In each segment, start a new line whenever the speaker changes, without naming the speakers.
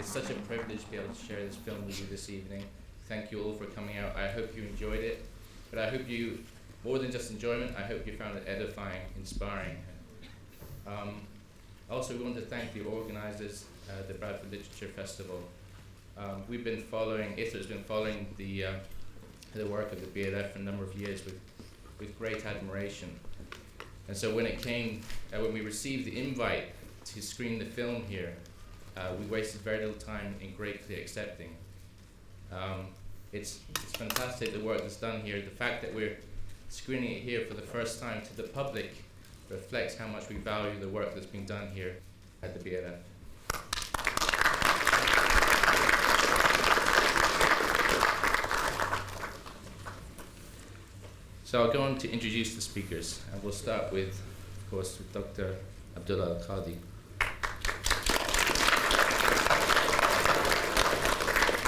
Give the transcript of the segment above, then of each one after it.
It's such a privilege to be able to share this film with you this evening. Thank you all for coming out. I hope you enjoyed it, but I hope you, more than just enjoyment, I hope you found it edifying, inspiring. Also, we want to thank the organizers, the Bradford Literature Festival. We've been following, Ithra's been following the work of the BLF for a number of years with great admiration. And so when it came, when we received the invite to screen the film here, we wasted very little time in gratefully accepting. It's fantastic the work that's done here. The fact that we're screening it here for the first time to the public reflects how much we value the work that's been done here at the BLF. So I'll go on to introduce the speakers, and we'll start with, of course, with Dr. Abdullah Alkadi.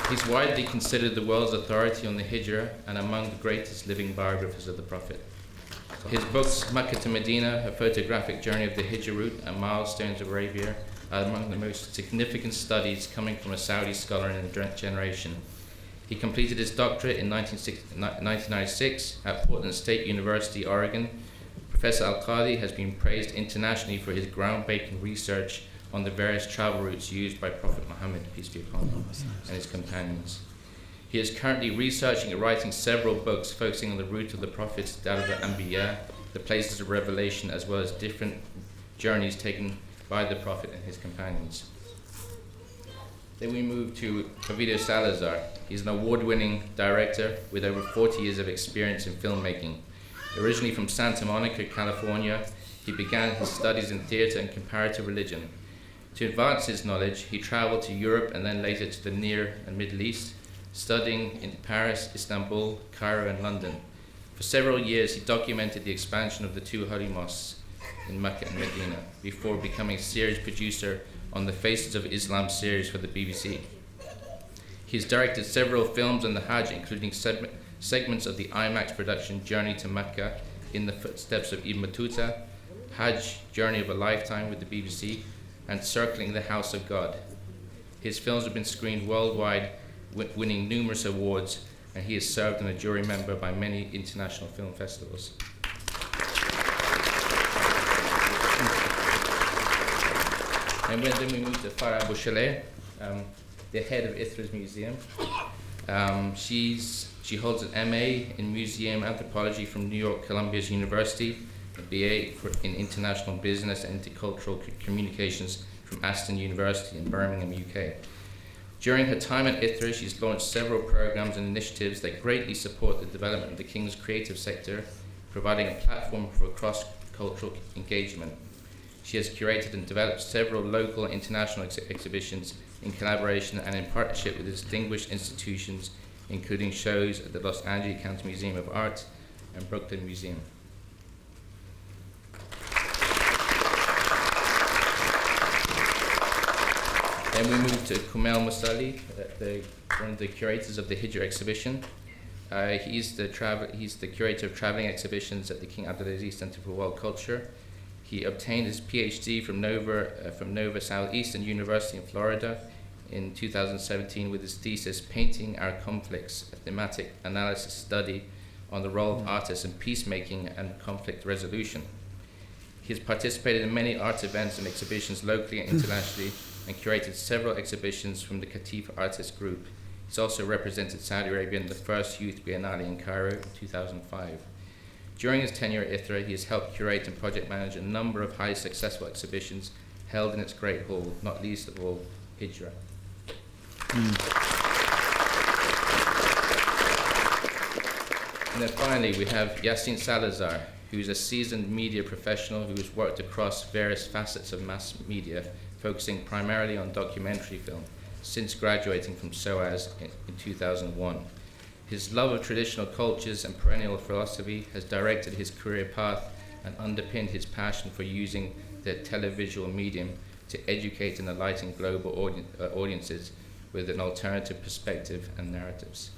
He's widely considered the world's authority on the hijra and among the greatest living biographers of the Prophet. His books, Mecca and Madinah, a photographic journey of the hijra route, and Milestones of Arabia, are among the most significant studies coming from a Saudi scholar in a generation. He completed his doctorate in 1996 at Portland State University, Oregon. Professor Alkadi has been praised internationally for his groundbreaking research on the various travel routes used by Prophet Muhammad, peace be upon him, and his companions. He is currently researching and writing several books focusing on the route of the prophets, that of the Anbiya, the places of revelation, as well as different journeys taken by the Prophet and his companions. Then we move to Ovidio Salazar. He's an award-winning director with over 40 years of experience in filmmaking. Originally from Santa Monica, California, he began his studies in theater and comparative religion. To advance his knowledge, he traveled to Europe and then later to the Near and Middle East, studying in Paris, Istanbul, Cairo, and London. For several years, he documented the expansion of the two holy mosques in Mecca and Madinah before becoming series producer on the Faces of Islam series for the BBC. He has directed several films on the Hajj, including segments of the IMAX production Journey to Mecca, In the Footsteps of Ibn Battuta, Hajj, Journey of a Lifetime with the BBC, and Circling the House of God. His films have been screened worldwide, winning numerous awards, and he has served as a jury member by many international film festivals. And then we move to Farah Bouchellet, the head of Ithra's museum. She holds an MA in Museum Anthropology from New York Columbia University, a BA in International Business and Intercultural Communications from Aston University in Birmingham, UK. During her time at Ithra, she's launched several programs and initiatives that greatly support the development of the King's creative sector, providing a platform for cross-cultural engagement. She has curated and developed several local and international exhibitions in collaboration and in partnership with distinguished institutions, including shows at the Los Angeles County Museum of Art and Brooklyn Museum. Then we move to Kumail Musali, one of the curators of the Hijra exhibition. He's the curator of traveling exhibitions at the King Abdulaziz Center for World Culture. He obtained his PhD from Nova Southeastern University in Florida in 2017 with his thesis, Painting Our Conflicts, a thematic analysis study on the role of artists in peacemaking and conflict resolution. He has participated in many art events and exhibitions locally and internationally, and curated several exhibitions from the Qatif Artist Group. He's also represented Saudi Arabia in the first Youth Biennale in Cairo in 2005. During his tenure at Ithra, he has helped curate and project manage a number of highly successful exhibitions held in its Great Hall, not least of all, Hijra. And then finally, we have Yathrib Salazar, who is a seasoned media professional who has worked across various facets of mass media, focusing primarily on documentary film, since graduating from SOAS in 2001. His love of traditional cultures and perennial philosophy has directed his career path and underpinned his passion for using the televisual medium to educate and enlighten global audiences with an alternative perspective and narratives.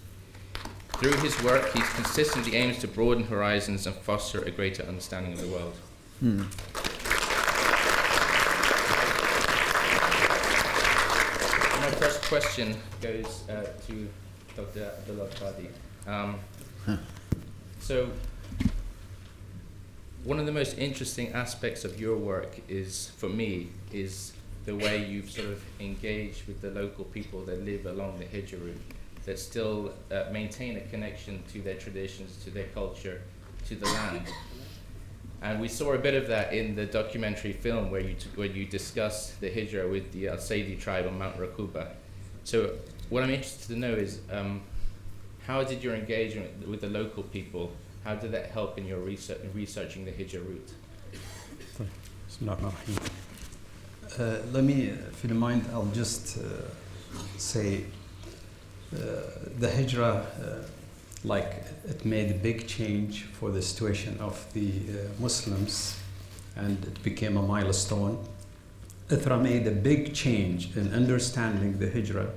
Through his work, he consistently aims to broaden horizons and foster a greater understanding of the world. first question goes to Dr. Abdullah Alkadi. So, one of the most interesting aspects of your work is, for me, is the way you've sort of engaged with the local people that live along the hijra route, that still maintain a connection to their traditions, to their culture, to the land. And we saw a bit of that in the documentary film where you discuss the hijra with the Al-Saidi tribe on Mount Raquba. So what I'm interested to know is, how did your engagement with the local people, how did that help in your research, in researching the hijra route?
Let me, if you don't mind, I'll just say the hijra, like it made a big change for the situation of the Muslims, and it became a milestone. Ithra made a big change in understanding the hijra,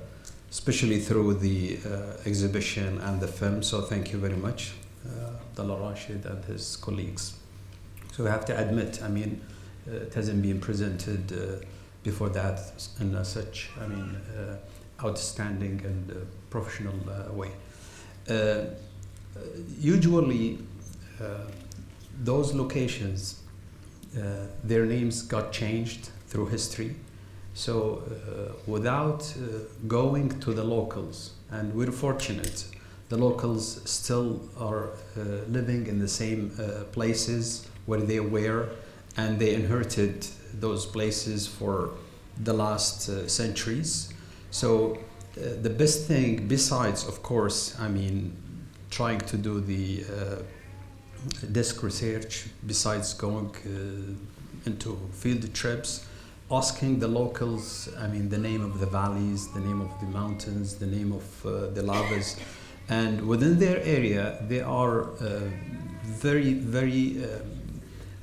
especially through the exhibition and the film, so thank you very much, Abdullah Rashid and his colleagues. So we have to admit, I mean, it hasn't been presented before that in such, I mean, outstanding and professional way. Usually, those locations, their names got changed through history. So without going to the locals, and we're fortunate, the locals still are living in the same places where they were, and they inherited those places for the last centuries. So the best thing, besides, of course, I mean, trying to do the desk research, besides going into field trips, asking the locals, I mean, the name of the valleys, the name of the mountains, the name of the lavas, and within their area, they are very, very,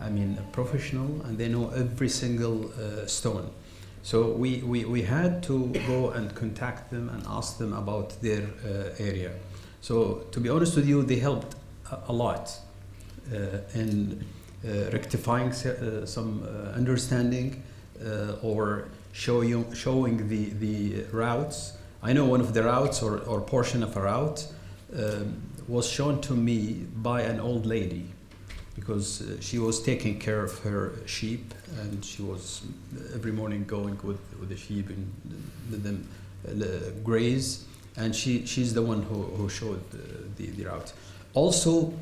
I mean, professional, and they know every single stone. So we had to go and contact them and ask them about their area. So to be honest with you, they helped a lot in rectifying some understanding or showing the routes. I know one of the routes or portion of a route was shown to me by an old lady, because she was taking care of her sheep, and she was every morning going with the sheep and let them graze, and she's the one who showed the route. Also,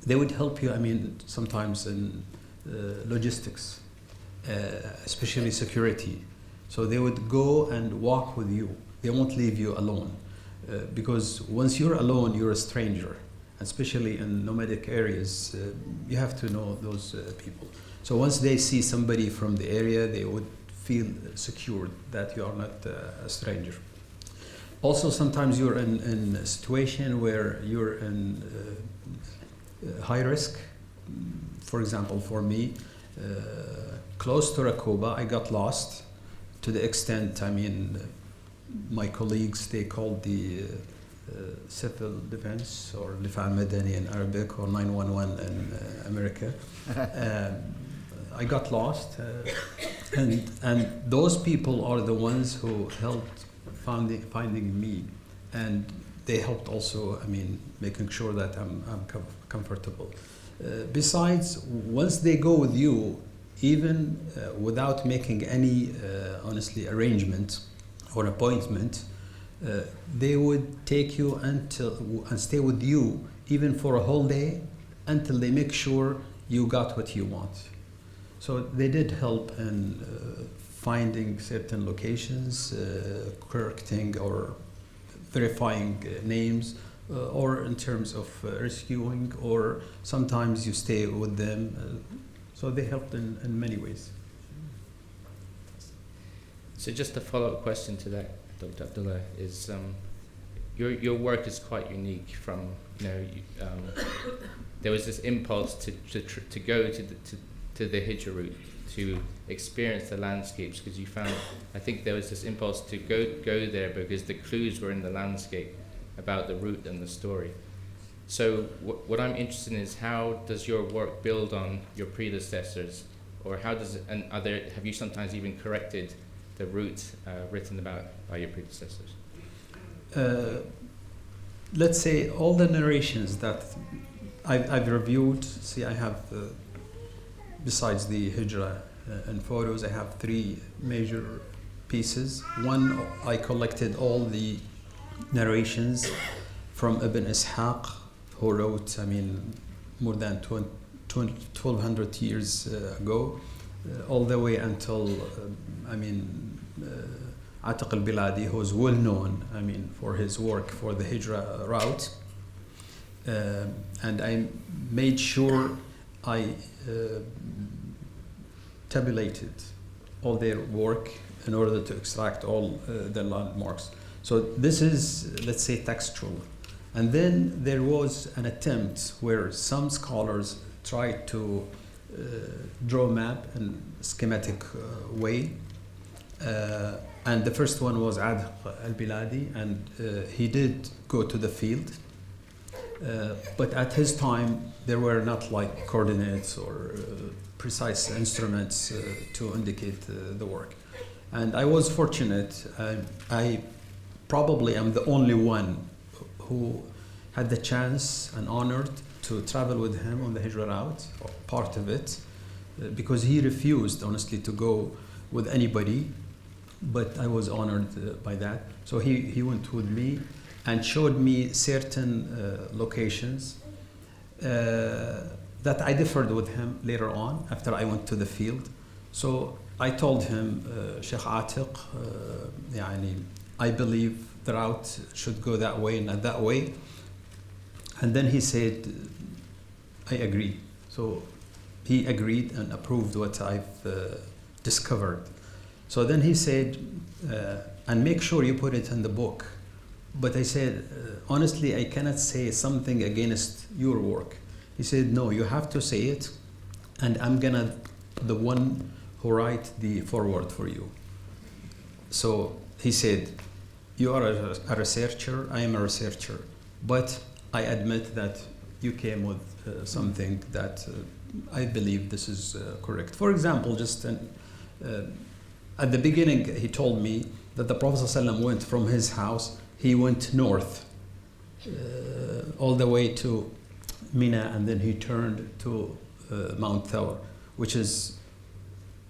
they would help you, I mean, sometimes in logistics, especially security. So they would go and walk with you. They won't leave you alone, because once you're alone, you're a stranger. Especially in nomadic areas, you have to know those people. So once they see somebody from the area, they would feel secure that you are not a stranger. Also, sometimes you're in a situation where you're in high risk. For example, for me, close to Raquba, I got lost to the extent, I mean, my colleagues, they called the civil defense, or Mecca and Madinah in Arabic, or 911 in America. I got lost, and those people are the ones who helped finding me, and they helped also, I mean, making sure that I'm comfortable. Besides, once they go with you, even without making any, honestly, arrangement or appointment, they would take you and stay with you even for a whole day until they make sure you got what you want. So they did help in finding certain locations, correcting or verifying names, or in terms of rescuing, or sometimes you stay with them. So they helped in many ways.
So just a follow-up question to that, Dr. Abdullah, is your work is quite unique. From there was this impulse to go to the hijra route, to experience the landscapes, because you found, I think there was this impulse to go there because the clues were in the landscape about the route and the story. So what I'm interested in is, how does your work build on your predecessors, or how does it, and have you sometimes even corrected the route written about by your predecessors?
Let's say all the narrations that I've reviewed. See, I have, besides the hijra and photos, I have three major pieces. One, I collected all the narrations from Ibn Ishaq, who wrote, more than 1200 years ago, all the way until, Atiq al-Biladi, who is well known, for his work for the hijra route. And I made sure I tabulated all their work in order to extract all the landmarks. So this is, let's say, textual. And then there was an attempt where some scholars tried to draw a map in a schematic way. And the first one was Atiq al-Biladi, and he did go to the field. But at his time, there were not like coordinates or precise instruments to indicate the work. And I was fortunate. I probably am the only one who had the chance and honored to travel with him on the hijra route, or part of it, because he refused, honestly, to go with anybody. But I was honored by that. So he went with me and showed me certain locations that I differed with him later on after I went to the field. So I told him, Sheikh Atiq, I believe the route should go that way and not that way. And then he said, I agree. So he agreed and approved what I've discovered. So then he said, and make sure you put it in the book. But I said, honestly, I cannot say something against your work. He said, no, you have to say it, and I'm gonna the one who write the foreword for you. So he said, you are a researcher, I am a researcher, but I admit that you came with something that I believe this is correct. For example, just at the beginning, he told me that the Prophet ﷺ went from his house, he went north, all the way to Mina, and then he turned to Mount Thawr, which is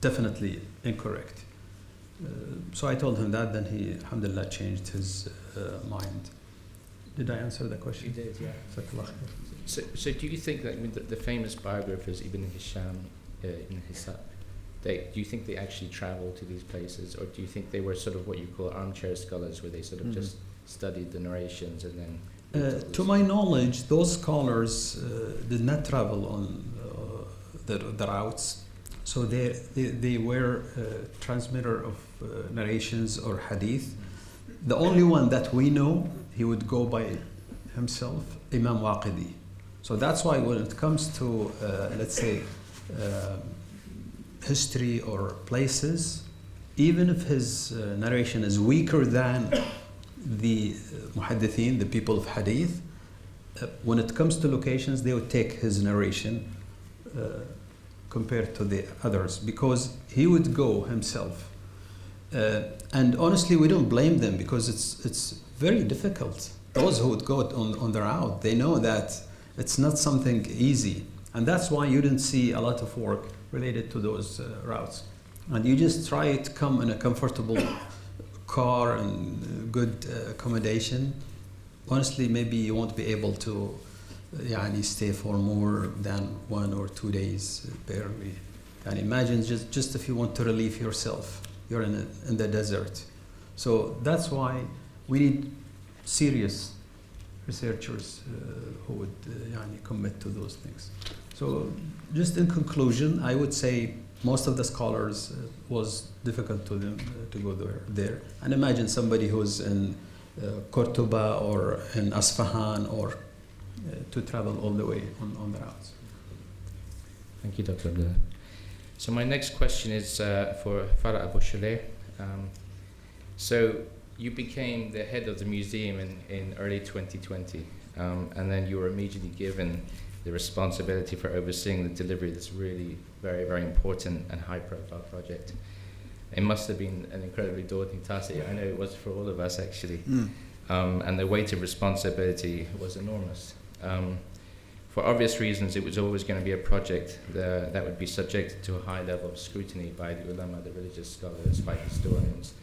definitely incorrect. So I told him that, then he, alhamdulillah, changed his mind. Did I answer the question?
You did, yeah. So do you think that the famous biographers, Ibn Hisham, Ibn Hisab, do you think they actually traveled to these places, or do you think they were sort of what you call armchair scholars, where they sort of just studied the narrations and then...
to my knowledge, those scholars did not travel on the routes, so they were transmitter of narrations or hadith. The only one that we know, he would go by himself, Imam Waqidi. So that's why when it comes to, let's say, history or places, even if his narration is weaker than the muhaddithin, the people of hadith, when it comes to locations, they would take his narration compared to the others, because he would go himself. And honestly, we don't blame them, because it's very difficult. Those who would go on the route, they know that it's not something easy. And that's why you didn't see a lot of work related to those routes. And you just try to come in a comfortable car and good accommodation. Honestly, maybe you won't be able to stay for more than 1 or 2 days, barely. And imagine just if you want to relieve yourself, you're in the desert. So that's why we need serious researchers who would commit to those things. So just in conclusion, I would say most of the scholars was difficult to them to go there. And imagine somebody who's in Cordoba or in Asfahan, or to travel all the way on the routes.
Thank you, Dr. Abdullah. So my next question is for Farah Abu Shaleh. So you became the head of the museum in early 2020, and then you were immediately given the responsibility for overseeing the delivery of this really very, very important and high-profile project. it must have been an incredibly daunting task. I know it was for all of us, actually. And the weight of responsibility was enormous. For obvious reasons, it was always going to be a project that would be subjected to a high level of scrutiny by the ulama, the religious scholars, by historians,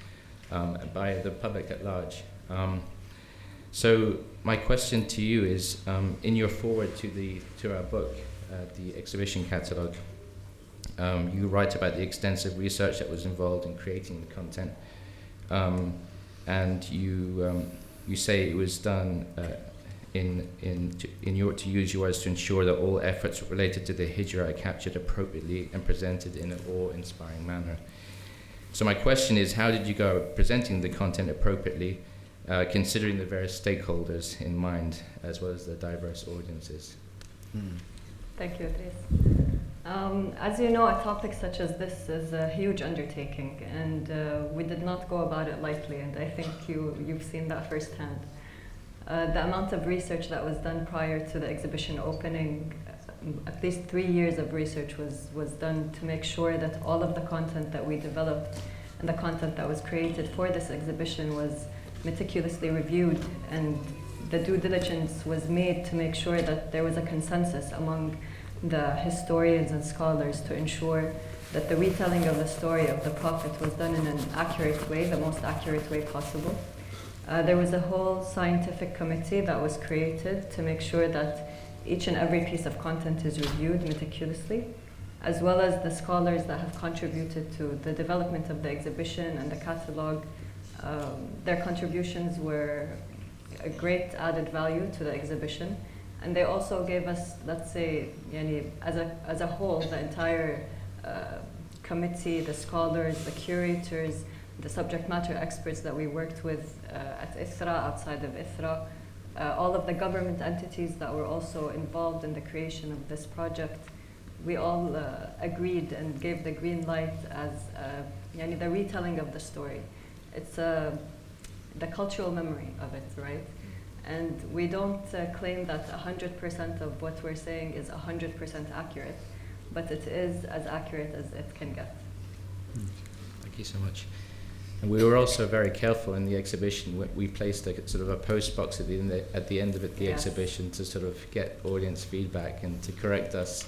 and by the public at large. So my question to you is, in your foreword to our book, the exhibition catalogue, you write about the extensive research that was involved in creating the content, and you say it was done to use your words, to ensure that all efforts related to the hijra are captured appropriately and presented in an awe-inspiring manner. So my question is, how did you go about presenting the content appropriately, considering the various stakeholders in mind, as well as the diverse audiences?
Thank you, Idris. As you know, a topic such as this is a huge undertaking, and we did not go about it lightly, and I think you've seen that firsthand. The amount of research that was done prior to the exhibition opening, at least 3 years of research was done to make sure that all of the content that we developed and the content that was created for this exhibition was meticulously reviewed, and the due diligence was made to make sure that there was a consensus among the historians and scholars to ensure that the retelling of the story of the Prophet was done in an accurate way, the most accurate way possible. There was a whole scientific committee that was created to make sure that each and every piece of content is reviewed meticulously, as well as the scholars that have contributed to the development of the exhibition and the catalog. Their contributions were a great added value to the exhibition, and they also gave us, let's say, as a whole, the entire committee, the scholars, the curators, the subject matter experts that we worked with at Ithra, outside of Ithra, all of the government entities that were also involved in the creation of this project, we all agreed and gave the green light as the retelling of the story. It's the cultural memory of it, right? And we don't claim that 100% of what we're saying is 100% accurate, but it is as accurate as it can get.
Thank you so much. And we were also very careful in the exhibition. We placed a sort of a post box at the end of the exhibition to sort of get audience feedback and to correct us,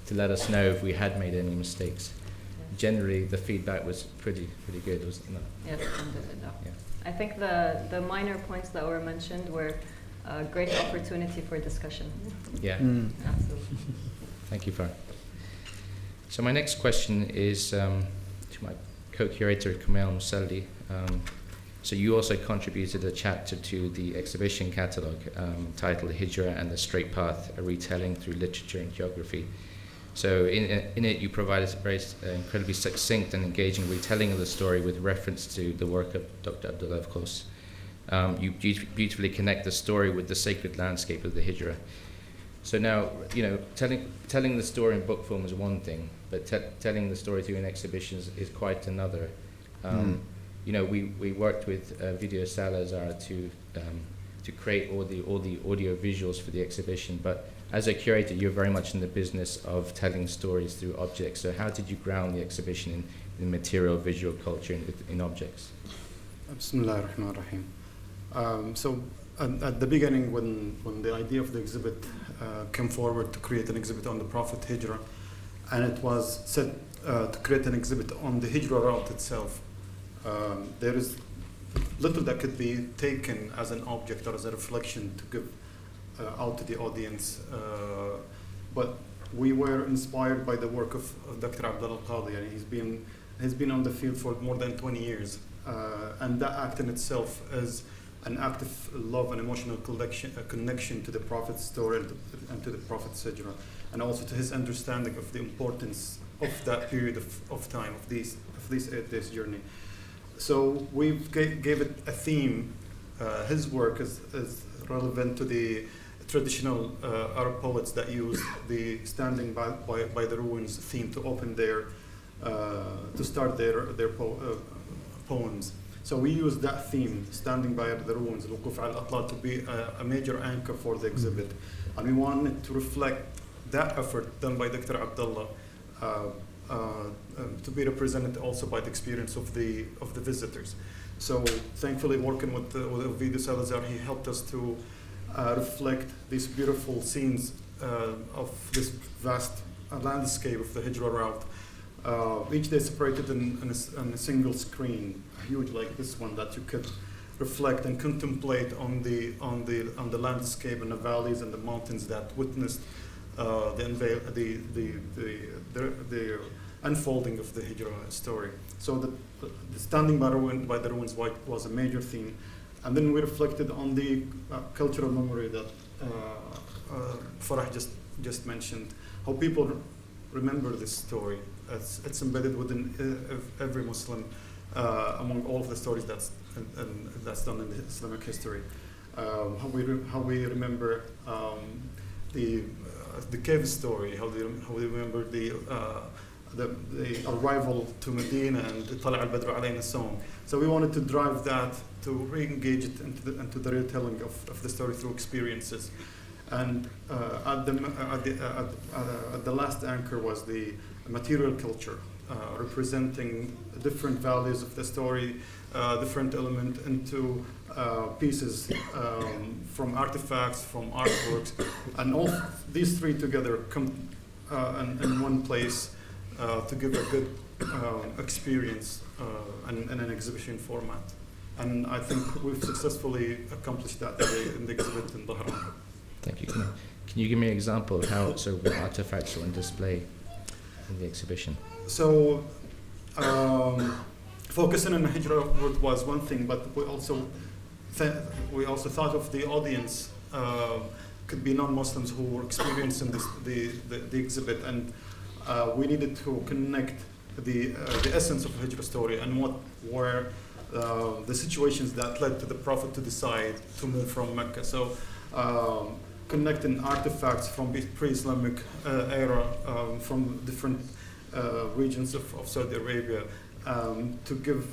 to let us know if we had made any mistakes. Yes. Generally, the feedback was pretty good, wasn't it?
Yes, yeah. I think the minor points that were mentioned were a great opportunity for discussion.
Yeah.
Absolutely.
Thank you, Farah. So my next question is to my co-curator, Kumail Musalli. So you also contributed a chapter to the exhibition catalogue titled Hijra and the Straight Path, a retelling through literature and geography. So in it you provided a very incredibly succinct and engaging retelling of the story with reference to the work of Dr. Abdullah, of course. You beautifully connect the story with the sacred landscape of the Hijra. So now, telling the story in book form is one thing, but telling the story through an exhibition is quite another. We worked with Ovidio Salazar to create all the audio visuals for the exhibition, but as a curator, you're very much in the business of telling stories through objects. So how did you ground the exhibition in material, visual culture, in objects?
Bismillah ar-Rahman ar-Rahim. So at the beginning, when the idea of the exhibit came forward to create an exhibit on the Prophet Hijra, and it was said to create an exhibit on the Hijra route itself, there is little that could be taken as an object or as a reflection to give out to the audience. But we were inspired by the work of Dr. Abdullah Alkadi, and he's been on the field for more than 20 years. And that act in itself is an act of love and emotional connection to the Prophet's story and to the Prophet's hijra, and also to his understanding of the importance of that period of time, of this 8 days journey. So we gave it a theme. His work is relevant to the traditional Arab poets that use the standing by the ruins theme to open to start their poems. So we use that theme, standing by the ruins, Al-Wuquf al-Atla, to be a major anchor for the exhibit. And we wanted to reflect that effort done by Dr. Abdullah to be represented also by the experience of the visitors. So thankfully, working with Ovidio Salazar, he helped us to reflect these beautiful scenes of this vast landscape of the Hijra route. Each day separated on a single screen, huge like this one, that you could reflect and contemplate on the landscape and the valleys and the mountains that witnessed the unfolding of the Hijra story. So the standing by the ruins was a major theme, and then we reflected on the cultural memory that Farah just mentioned. How people remember this story. It's embedded within every Muslim, among all of the stories that's done in the Islamic history. How we remember the cave story. How we remember the arrival to Medina and the Tala al-Badr alayna song. So we wanted to drive that, to re-engage it into the retelling of the story through experiences. And at the last anchor was the material culture, representing different values of the story, different element into pieces, from artifacts, from artworks, and all these three together come in one place to give a good experience in an exhibition format. And I think we've successfully accomplished that in the exhibit in Bahrain.
Thank you. Can you give me an example of how what artifacts are on display in the exhibition?
So, focusing on the Hijra route was one thing, but we also thought of the audience could be non-Muslims who were experiencing the exhibit, and we needed to connect the essence of the Hijra story and what were the situations that led to the Prophet to decide to move from Mecca. So, connecting artifacts from the pre-Islamic era, from different regions of Saudi Arabia, to give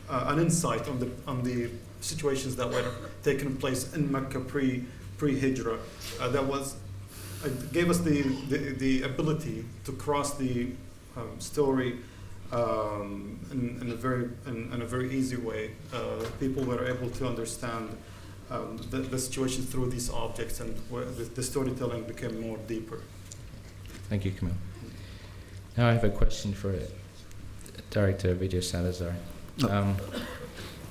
an insight on the situations that were taking place in Mecca pre-Hijra. It gave us the ability to cross the story in a very easy way. People were able to understand the situations through these objects, and where the storytelling became more deeper.
Thank you, Camille. Now I have a question for Director Ovidio Salazar.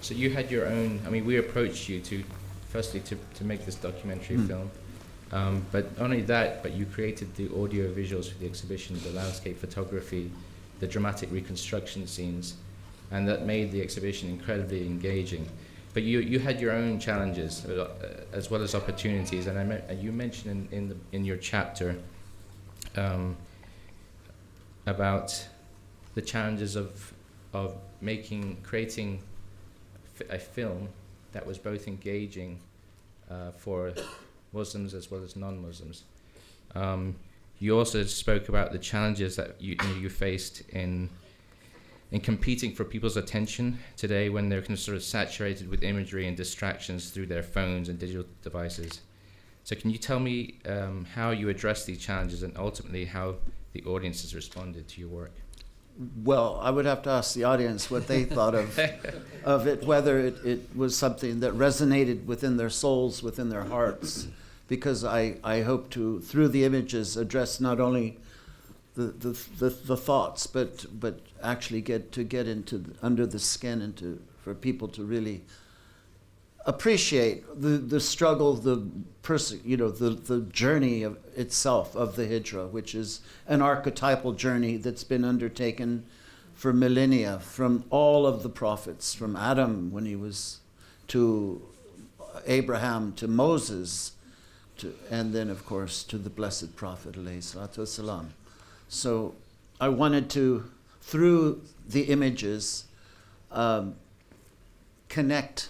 So you had your own, we approached you to make this documentary film, but not only that, but you created the audio visuals for the exhibition, the landscape photography, the dramatic reconstruction scenes, and that made the exhibition incredibly engaging. But you had your own challenges as well as opportunities, and you mentioned in your chapter about the challenges of creating a film that was both engaging for Muslims as well as non-Muslims. You also spoke about the challenges that you faced in competing for people's attention today when they're kind of sort of saturated with imagery and distractions through their phones and digital devices. So can you tell me how you address these challenges and ultimately how the audience has responded to your work?
Well, I would have to ask the audience what they thought of it, whether it was something that resonated within their souls, within their hearts, because I hope to, through the images, address not only the thoughts, but actually get into under the skin and for people to really appreciate the struggle, the journey of itself of the Hijra, which is an archetypal journey that's been undertaken for millennia from all of the prophets, from Adam when he was to Abraham to Moses, and then of course to the blessed Prophet alayhi salatu wasalam. So I wanted to, through the images, connect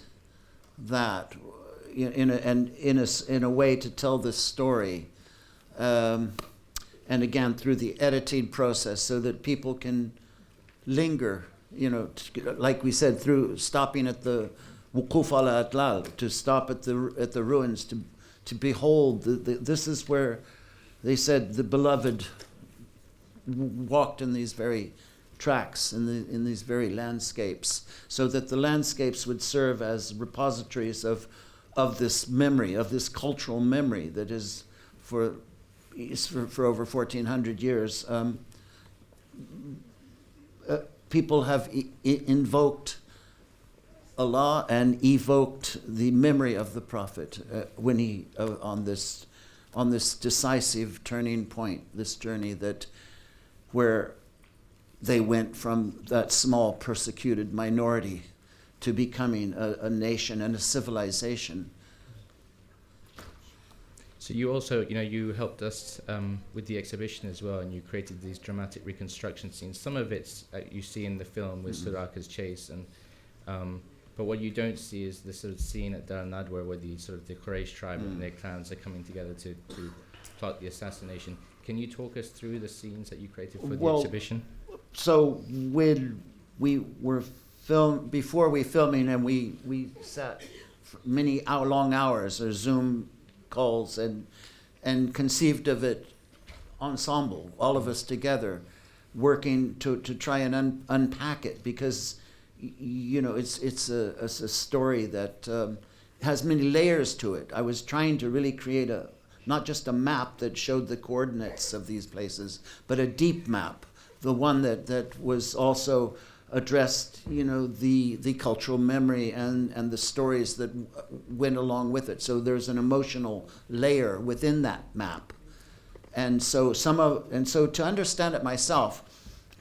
that in a way to tell this story, and again through the editing process, so that people can linger, like we said, through stopping at the wuquf ala atlal, to stop at the ruins, to behold this is where they said the beloved walked in these very tracks, in these very landscapes, so that the landscapes would serve as repositories of this memory, of this cultural memory that is for over 1,400 years. People have invoked Allah and evoked the memory of the Prophet when he on this decisive turning point, this journey where they went from that small persecuted minority to becoming a nation and a civilization.
So you also, you helped us with the exhibition as well, and you created these dramatic reconstruction scenes. Some of it's you see in the film with Suraka's chase, and but what you don't see is the sort of scene at Dar al-Nadwa where the Quraysh tribe and their clans are coming together to plot the assassination. Can you talk us through the scenes that you created for the exhibition?
So when we were before we filming, and we sat for many long hours or Zoom calls and conceived of it ensemble, all of us together, working to try and unpack it, because it's a story that has many layers to it. I was trying to really create not just a map that showed the coordinates of these places, but a deep map, the one that was also addressed, the cultural memory and the stories that went along with it. So there's an emotional layer within that map. And so to understand it myself,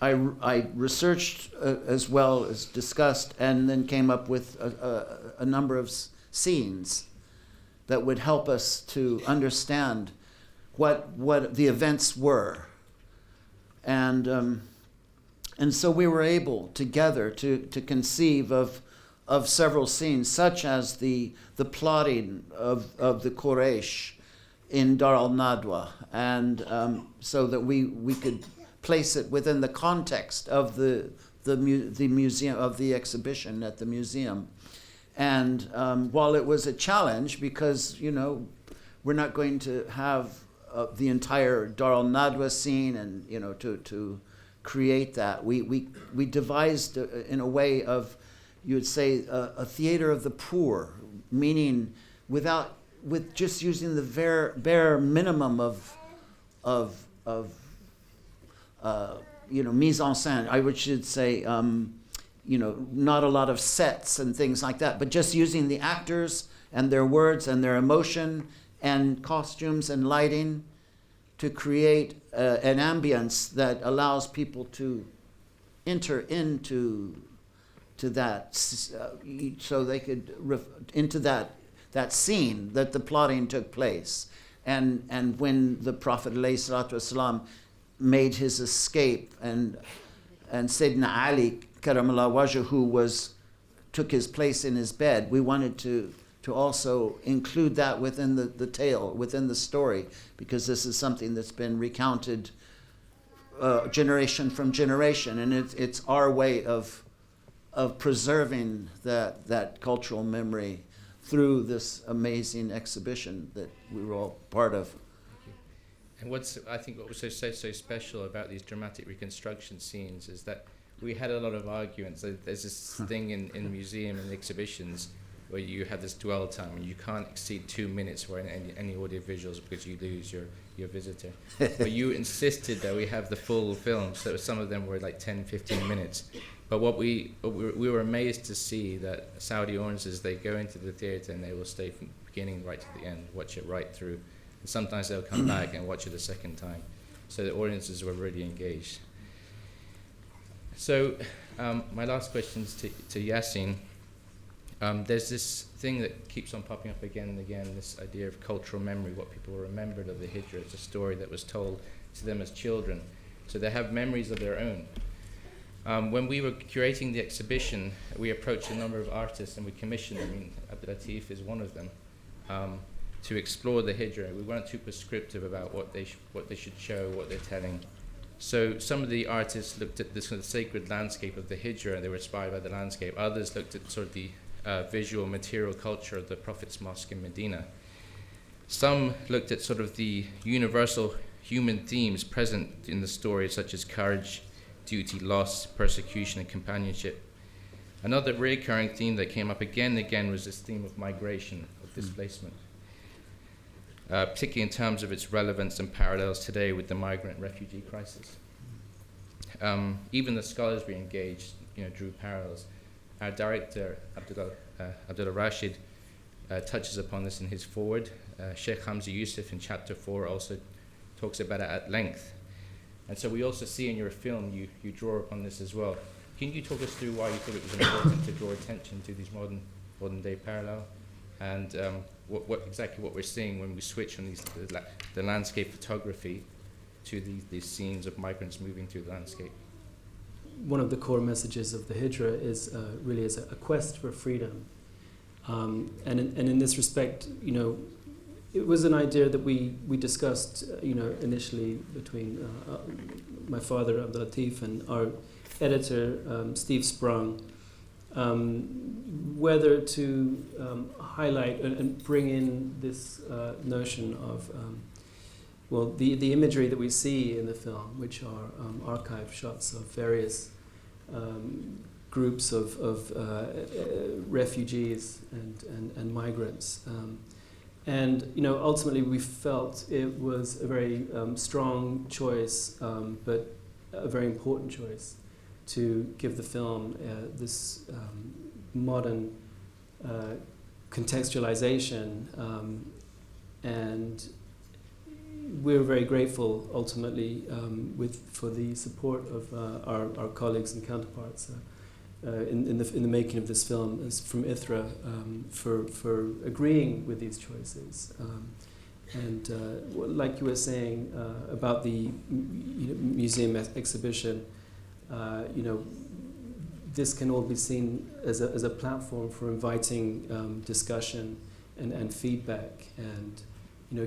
I researched as well as discussed, and then came up with a number of scenes that would help us to understand what the events were. And so we were able together to conceive of several scenes, such as the plotting of the Quraysh in Dar al-Nadwa, and so that we could place it within the context of the museum, of the exhibition at the museum. And while it was a challenge, because we're not going to have the entire Dar al-Nadwa scene, and to create that, we devised in a way of, you would say, a theater of the poor, meaning with just using the bare minimum of mise en scène. I should say, not a lot of sets and things like that, but just using the actors and their words and their emotion and costumes and lighting to create an ambience that allows people to enter into that, so they could into that scene that the plotting took place. And when the Prophet ﷺ made his escape, and Sayyidina Ali Karamallah Wajh, who took his place in his bed, we wanted to also include that within the tale, within the story, because this is something that's been recounted generation from generation, and it's our way of preserving that cultural memory through this amazing exhibition that we were all part of.
And I think what was so special about these dramatic reconstruction scenes is that we had a lot of arguments. There's this thing in museum and exhibitions where you have this dwell time, and you can't exceed 2 minutes for any audio visuals because you lose your visitor. But you insisted that we have the full film, so some of them were like 10, 15 minutes. But we were amazed to see that Saudi audiences, they go into the theater and they will stay from the beginning right to the end, watch it right through. And sometimes they'll come back and watch it a second time. So the audiences were really engaged. So my last question is to Yassine. There's this thing that keeps on popping up again and again, this idea of cultural memory, what people remembered of the hijra. It's a story that was told to them as children. So they have memories of their own. When we were curating the exhibition, we approached a number of artists and we commissioned them. I mean, Abdulatif is one of them, to explore the hijra. We weren't too prescriptive about what they should show, what they're telling. So some of the artists looked at this sort of sacred landscape of the hijra, and they were inspired by the landscape. Others looked at sort of the visual material culture of the Prophet's mosque in Medina. Some looked at sort of the universal human themes present in the story, such as courage, duty, loss, persecution, and companionship. Another recurring theme that came up again and again was this theme of migration, of displacement, particularly in terms of its relevance and parallels today with the migrant refugee crisis. Even the scholars we engaged, drew parallels. Our director, Abdullah Rashid, touches upon this in his foreword. Sheikh Hamza Yusuf in chapter 4 also talks about it at length. And so we also see in your film, you draw upon this as well. Can you talk us through why you thought it was important to draw attention to these modern day parallel, and exactly what we're seeing when we switch on the landscape photography to these scenes of migrants moving through the landscape?
One of the core messages of the hijra is really is a quest for freedom, and in this respect, it was an idea that we discussed, initially between my father Abdul Latif and our editor Steve Sprung, whether to highlight and bring in this notion of the imagery that we see in the film, which are archived shots of various groups of refugees and migrants. And ultimately we felt it was a very strong choice, but a very important choice to give the film this modern contextualization, and we're very grateful ultimately for the support of our colleagues and counterparts in the making of this film, is from Ithra, for agreeing with these choices, and like you were saying about the museum exhibition, this can all be seen as a platform for inviting discussion and feedback. And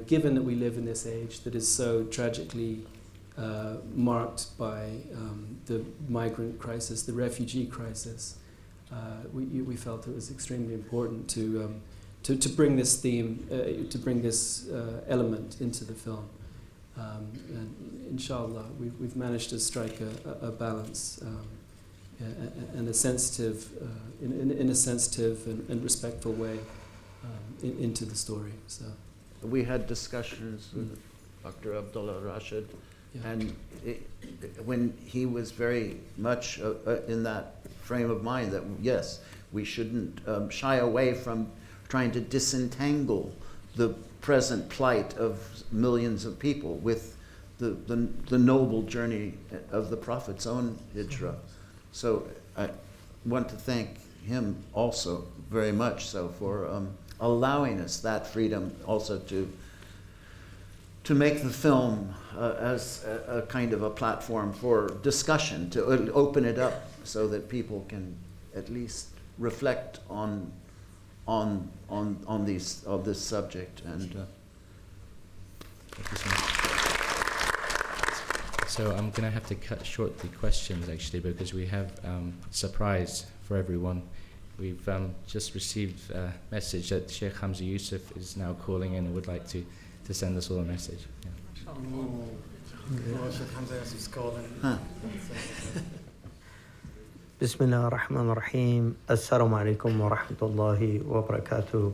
given that we live in this age that is so tragically marked by the migrant crisis, the refugee crisis, we felt it was extremely important to bring this theme, to bring this element into the film. And inshallah, we've managed to strike a balance and a sensitive, in a sensitive and respectful way into the story. So
we had discussions with Dr. Abdullah Rashid, and when he was very much in that frame of mind that yes, we shouldn't shy away from trying to disentangle the present plight of millions of people with the noble journey of the Prophet's own hijra. So I want to thank him also very much so for allowing us that freedom also to make the film as a kind of a platform for discussion, to open it up so that people can at least reflect on this subject. And
thank you so much. So I'm going to have to cut short the questions actually, because we have a surprise for everyone. We've just received a message that Sheikh Hamza Yusuf is now calling in and would like to send us all a message. Yeah.
Sheikh Hamza Yusuf is calling.
Bismillah ar-Rahman ar-Rahim. Assalamu alaikum wa rahmatullahi wa barakatuh.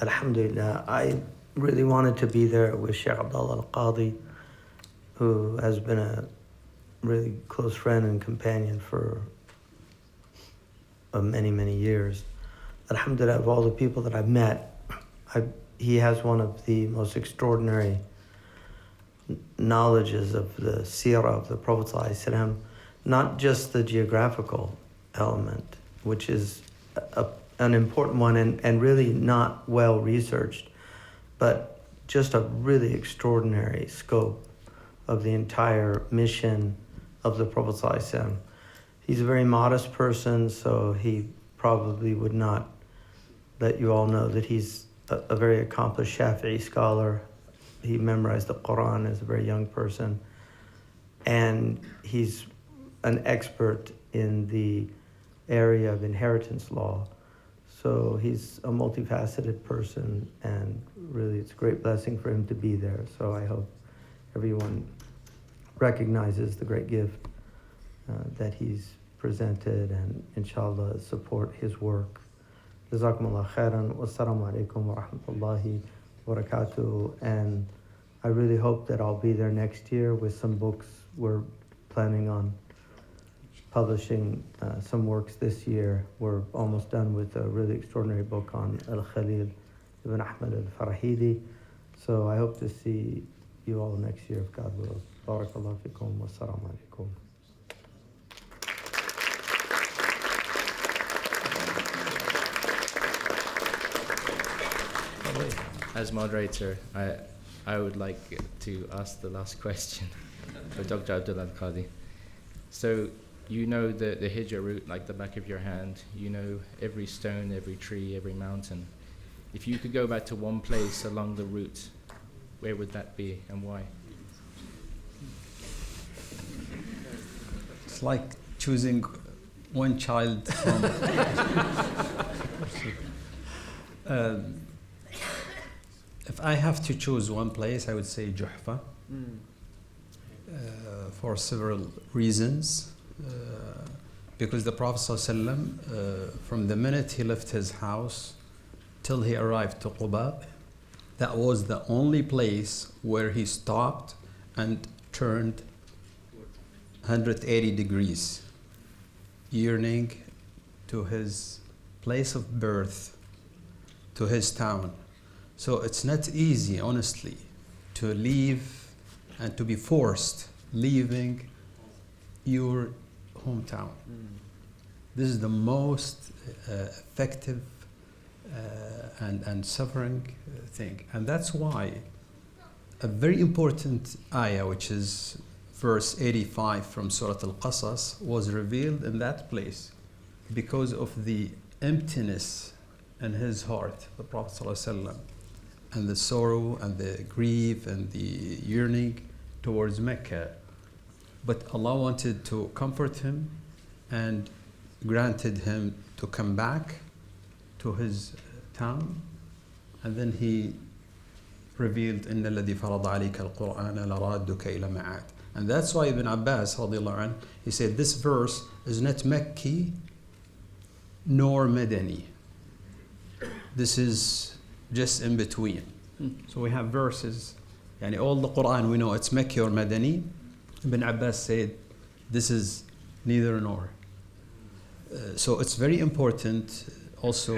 Alhamdulillah. I really wanted to be there with Sheikh Abdullah Alkadi, who has been a really close friend and companion for many, many years. Alhamdulillah, of all the people that I've met, he has one of the most extraordinary knowledges of the seerah of the Prophet ﷺ, not just the geographical element, which is an important one and really not well researched, but just a really extraordinary scope of the entire mission of the Prophet ﷺ. He's a very modest person, so he probably would not let you all know that he's a very accomplished Shafi'i scholar. He memorized the Quran as a very young person, and he's an expert in the area of inheritance law. So he's a multifaceted person, and really it's a great blessing for him to be there. So I hope everyone recognizes the great gift that he's presented and inshallah support his work. Jazakumullah khairan. Wassalamu alaikum wa rahmatullahi wa barakatuh. And I really hope that I'll be there next year with some books. We're planning on publishing some works this year. We're almost done with a really extraordinary book on Al-Khalil ibn Ahmad al-Farahidi. So I hope to see you all next year if God wills. Barakallahu fikum wa assalamu alaikum.
As moderator, I would like to ask the last question for Dr. Abdullah Alkadi. So you know the hijra route like the back of your hand. You know every stone, every tree, every mountain. If you could go back to one place along the route, where would that be and why?
It's like choosing one child from. If I have to choose one place, I would say Juhfa, for several reasons. Because the Prophet ﷺ, from the minute he left his house till he arrived to Quba, that was the only place where he stopped and turned 180 degrees, yearning to his place of birth, to his town. So it's not easy, honestly, to leave and to be forced leaving your hometown. This is the most effective and suffering thing. And that's why a very important ayah, which is verse 85 from Surah Al-Qasas, was revealed in that place because of the emptiness in his heart, the Prophet ﷺ, and the sorrow and the grief and the yearning towards Mecca. But Allah wanted to comfort him and granted him to come back to his town. And then he revealed, إِنَّ الَّذِي فَرَضَ عَلَيْكَ الْقُرْآنَ لَرَادُّكَ إِلَى مَعَادٍ. And that's why Ibn Abbas, radiallahu anhu, he said this verse is not Mecca nor Madani. This is just in between. So we have verses, yani all the Quran we know it's Mecca or Madani. Ibn Abbas said this is neither nor. So it's very important also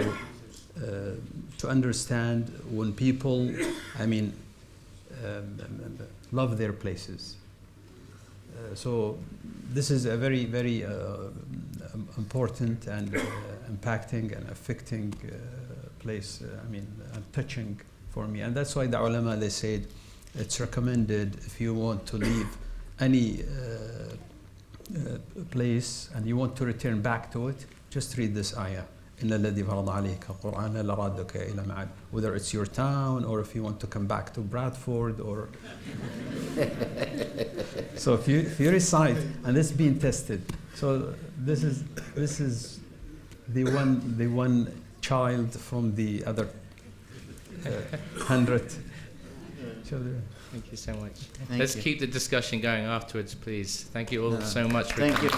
to understand when people, love their places. So this is a very, very important and impacting and affecting place, and touching for me. And that's why the ulama, they said it's recommended if you want to leave any place and you want to return back to it, just read this ayah. إِنَّ الَّذِي فَرَضَ عَلَيْكَ الْقُرْآنَ لَرَادُّكَ إِلَى مَعَادٍ. Whether it's your town or if you want to come back to Bradford or... So if you recite, and this is being tested. So this is the one child from the other 100 children.
Thank you so much.
Let's
keep the discussion going afterwards, please. Thank you all so much for
Thank you.